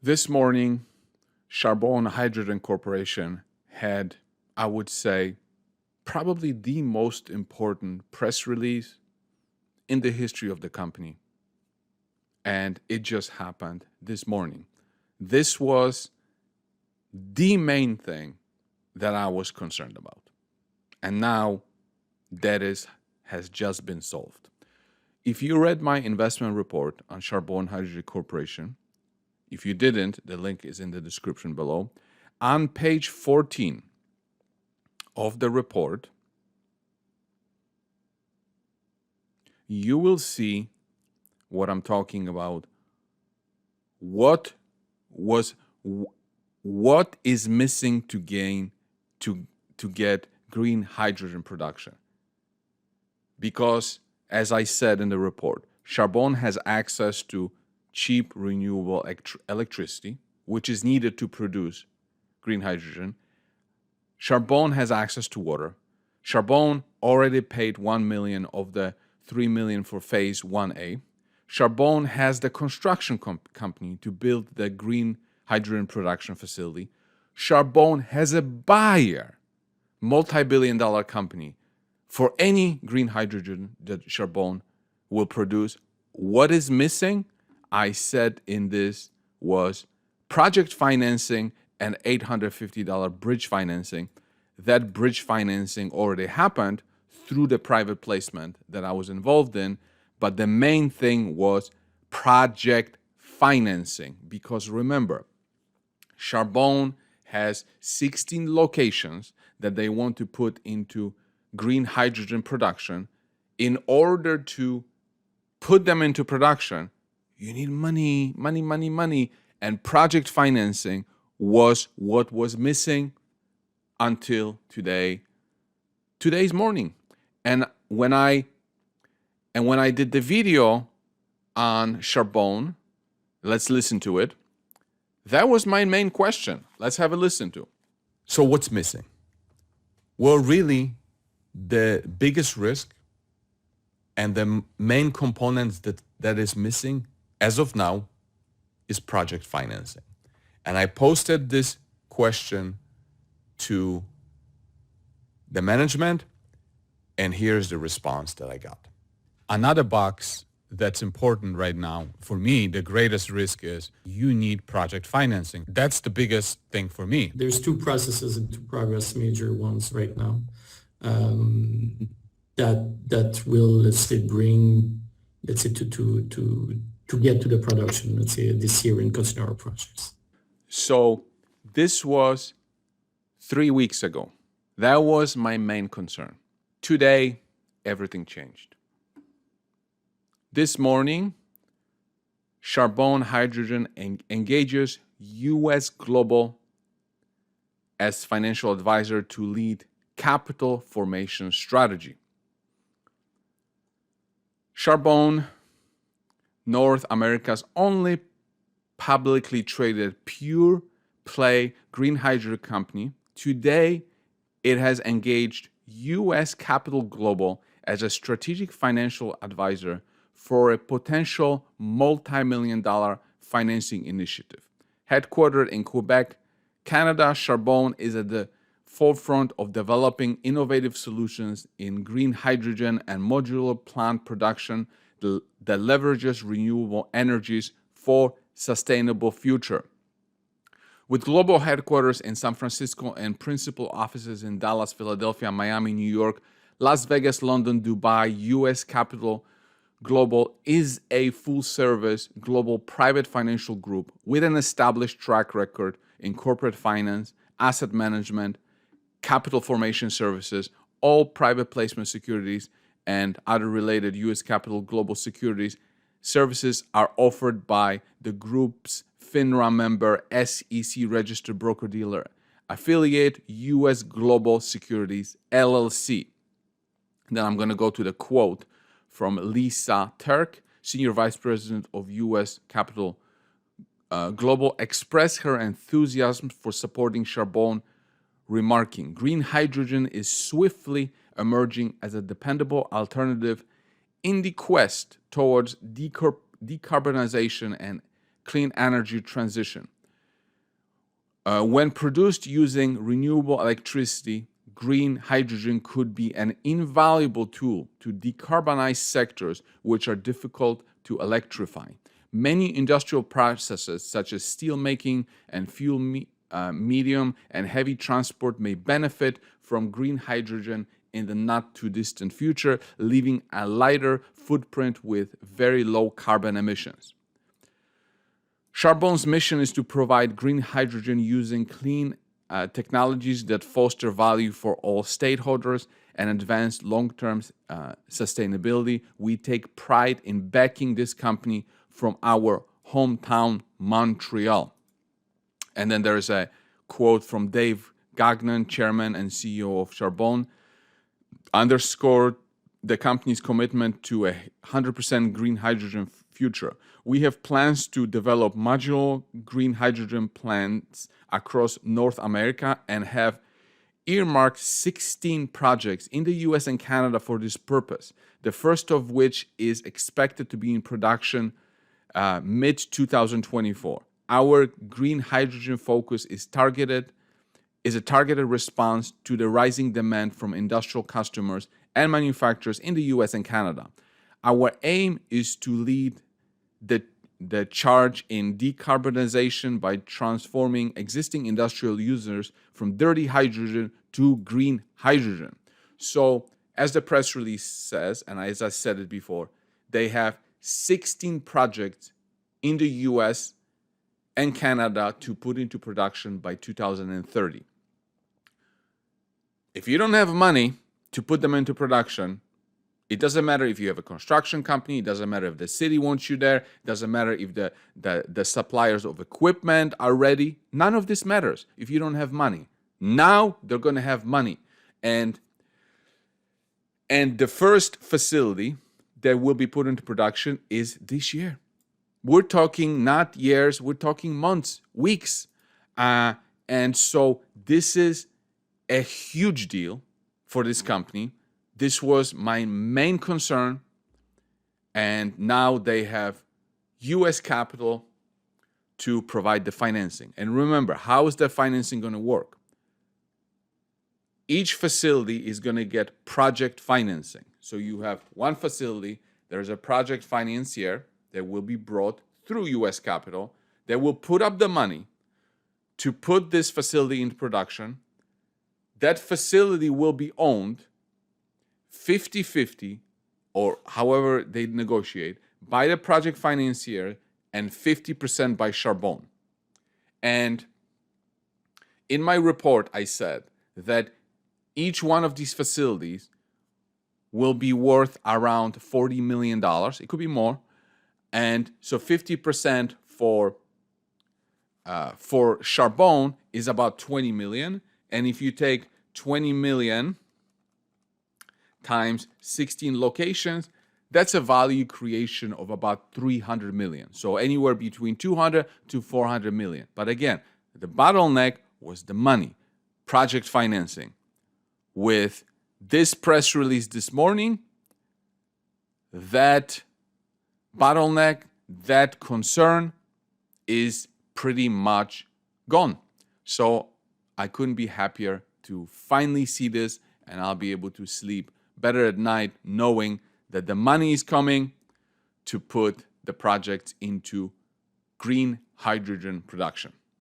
This morning, Charbone Hydrogen Corporation had, I would say, probably the most important press release in the history of the company. And it just happened this morning. This was the main thing that I was concerned about. And now that has just been solved. If you read my investment report on Charbone Hydrogen Corporation, if you didn't, the link is in the description below. On page 14 of the report, you will see what I'm talking about. What is missing to get green hydrogen production? Because, as I said in the report, Charbone has access to cheap renewable electricity, which is needed to produce green hydrogen. Charbone has access to water. Charbone already paid $1 million of the $3 million for phase 1A. Charbone has the construction company to build the green hydrogen production facility. Charbone has a buyer, multi-billion-dollar company, for any green hydrogen that Charbone will produce. What is missing, I said in this, was project financing and $850 bridge financing. That bridge financing already happened through the private placement that I was involved in, but the main thing was project financing. Because remember, Charbone has 16 locations that they want to put into green hydrogen production. In order to put them into production, you need money, and project financing was what was missing until today's morning. And when I did the video on Charbone, let's listen to it. That was my main question. Let's have a listen to. So what's missing? Well, really, the biggest risk and the main components that is missing as of now is project financing. And I posted this question to the management, and here's the response that I got. Another box that's important right now, for me, the greatest risk is you need project financing. That's the biggest thing for me. There's two processes into progress, major ones right now, that will, let's say, bring, let's say, to get to the production, let's say, this year in consumer projects. So this was 3 weeks ago. That was my main concern. Today, everything changed. This morning, Charbone Hydrogen engages U.S. Global as financial advisor to lead capital formation strategy. Charbone, North America's only publicly traded pure play green hydrogen company, today it has engaged U.S. Capital Global as a strategic financial advisor for a potential multi-million-dollar financing initiative. Headquartered in Quebec, Canada, Charbone is at the forefront of developing innovative solutions in green hydrogen and modular plant production that leverages renewable energies for sustainable future. With global headquarters in San Francisco and principal offices in Dallas, Philadelphia, Miami, New York, Las Vegas, London, Dubai, U.S. Capital Global is a full-service global private financial group with an established track record in corporate finance, asset management, capital formation services, all private placement securities, and other related U.S. Capital Global securities services are offered by the group's FINRA member, SEC registered broker-dealer affiliate, U.S. Global Securities, LLC. Then I'm going to go to the quote from Lisa Turk, Senior Vice President of U.S. Capital Global, expressed her enthusiasm for supporting Charbone, remarking, "Green hydrogen is swiftly emerging as a dependable alternative in the quest towards decarbonization and clean energy transition. When produced using renewable electricity, green hydrogen could be an invaluable tool to decarbonize sectors which are difficult to electrify. Many industrial processes, such as steel making and fuel medium and heavy transport, may benefit from green hydrogen in the not-too-distant future, leaving a lighter footprint with very low carbon emissions. Charbone's mission is to provide green hydrogen using clean technologies that foster value for all stakeholders and advance long-term sustainability. We take pride in backing this company from our hometown, Montreal. And then there's a quote from Dave Gagnon, chairman and CEO of Charbone, underscored the company's commitment to a 100% green hydrogen future. We have plans to develop modular green hydrogen plants across North America and have earmarked 16 projects in the US and Canada for this purpose, the first of which is expected to be in production mid-2024. Our green hydrogen focus is a targeted response to the rising demand from industrial customers and manufacturers in the US and Canada. Our aim is to lead the charge in decarbonization by transforming existing industrial users from dirty hydrogen to green hydrogen. So, as the press release says, and as I said it before, they have 16 projects in the US and Canada to put into production by 2030. If you don't have money to put them into production, it doesn't matter if you have a construction company, it doesn't matter if the city wants you there, it doesn't matter if the suppliers of equipment are ready. None of this matters if you don't have money. Now they're going to have money. And the first facility that will be put into production is this year. We're talking not years, we're talking months, weeks. And so this is a huge deal for this company. This was my main concern, and now they have US capital to provide the financing. And remember, how is the financing going to work? Each facility is going to get project financing. So you have one facility, there's a project financier that will be brought through US capital that will put up the money to put this facility into production. That facility will be owned 50-50, or however they negotiate, by the project financier and 50% by Charbone. And in my report, I said that each one of these facilities will be worth around $40 million. It could be more. And so 50% for Charbone is about 20 million. And if you take 20 million times 16 locations, that's a value creation of about 300 million. So anywhere between 200 to 400 million. But again, the bottleneck was the money, project financing. With this press release this morning, that bottleneck, that concern is pretty much gone. So I couldn't be happier to finally see this, and I'll be able to sleep better at night knowing that the money is coming to put the project into green hydrogen production.